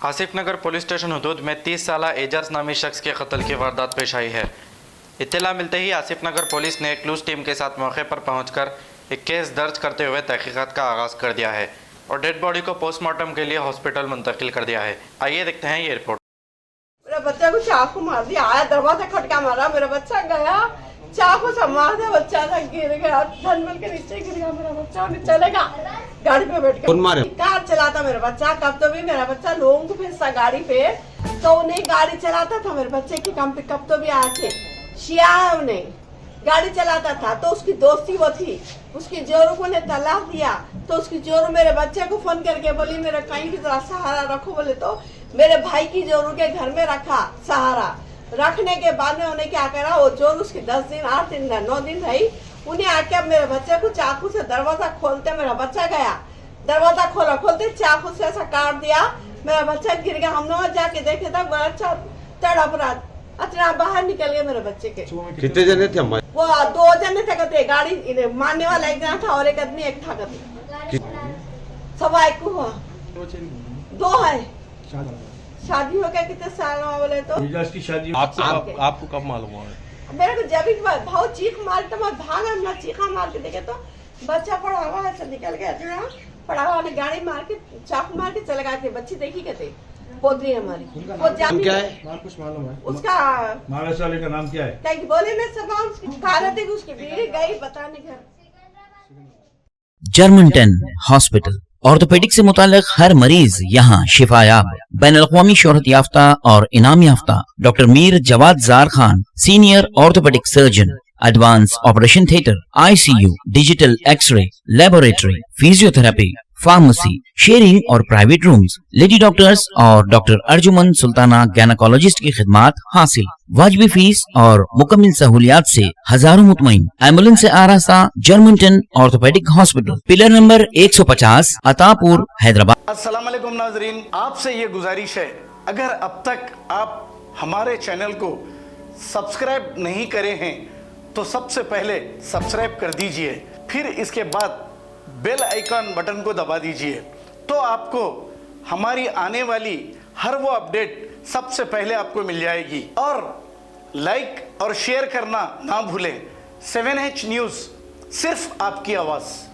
आसिफ नगर police station हदूद में 30 साल एजाज नामी शख्स के कत्ल की वारदात पेश आई है। इत्तला मिलते ही आसिफ नगर पुलिस ने क्लूज टीम के साथ मौके पर पहुंचकर एक केस दर्ज करते हुए तहकीकात का आगाज़ कर दिया है और डेड बॉडी को पोस्टमार्टम के लिए हॉस्पिटल मुंतकिल कर दिया है। आइए देखते हैं ये रिपोर्ट। मेरा बच्चा को चाकू मार दिया, आया दरवाजा खटका मारा, मेरा बच्चा गया चाकू से मार दिया, बच्चा था गिर गया, धनमल के नीचे गिर गया मेरा बच्चा। अभी चलेगा गाड़ी पे बैठ के कार चलाता मेरा बच्चा, कब तो भी मेरा बच्चा लोगों को भेजता गाड़ी पे, तो उन्हें गाड़ी चलाता था मेरे बच्चे की कम पे कब तो भी आके शिया है उन्हें गाड़ी चलाता था। तो उसकी दोस्ती वो थी, उसकी जोरू को ने तलाक दिया, तो उसकी जोरू मेरे बच्चे को फोन करके बोली मेरा कहीं की तरह सहारा रखो, बोले तो मेरे भाई की जोरू के घर में रखा सहारा। रखने के बाद में उन्हें क्या करा, वो जोरू उसकी 10 दिन 8 दिन 9 दिन रही, उन्हें आके मेरे बच्चे को चाकू से दरवाजा खोलते मेरा बच्चा गया, दरवाजा खोलते चाकू से ऐसा काट दिया, मेरा बच्चा गिर गया। हम लोग जाके देखे था बच्चा तड़प रहा, अचानक बाहर निकल गए मेरे बच्चे के। कितने जने थे हमारे? वो 2 जने थे कहते, गाड़ी मारने वाला एक जना था और एक आदमी एक था कहते। सवा एक को हुआ, 2 है। शादी हो गया कितने साल में बोले तो? की शादी आपको कब मालूम हुआ? मेरे को जब भी बहुत चीख मार तो मैं भागा, मैं चीखा मार के देखे तो बच्चा पड़ा हुआ ऐसा निकल गया, जो पड़ा हुआ ने गाड़ी मार के चाकू मार के चले गए थे। बच्ची देखी कहते पोतरी हमारी, वो क्या है कुछ मालूम है? उसका महाराष्ट्र वाले का नाम क्या है? क्या बोले ना सब उसकी बीड़ी गई बताने घर। जर्मनटन हॉस्पिटल ऑर्थोपेडिक से मुतालिक हर मरीज यहाँ शिफायाब। बैनुल-अक़वामी शोहरत याफ्ता और इनाम याफ्ता doctor Mir Jawad Zar Khan, senior orthopaedic surgeon, advance operation theatre, ICU, digital X ray, laboratory, physiotherapy, pharmacy, sharing और प्राइवेट रूम्स, लेडी डॉक्टर्स और डॉक्टर अर्जुमन सुल्ताना गैनाकोलॉजिस्ट की खिदमात हासिल। वाजबी फीस और मुकम्मल सहूलियात से हजारों मुतमईन। एम्बुलेंस से आरास्ता Germanton orthopaedic hospital, pillar number 150, Attapur, Hyderabad. अस्सलाम वालेकुम नाजरीन, आपसे ये गुजारिश है, अगर अब तक आप हमारे चैनल को सब्सक्राइब नहीं करे हैं तो सबसे पहले सब्सक्राइब कर दीजिए, फिर इसके बाद बेल आइकन बटन को दबा दीजिए, तो आपको हमारी आने वाली हर वो अपडेट सबसे पहले आपको मिल जाएगी। और लाइक और शेयर करना ना भूलें। 7H न्यूज़, सिर्फ आपकी आवाज़।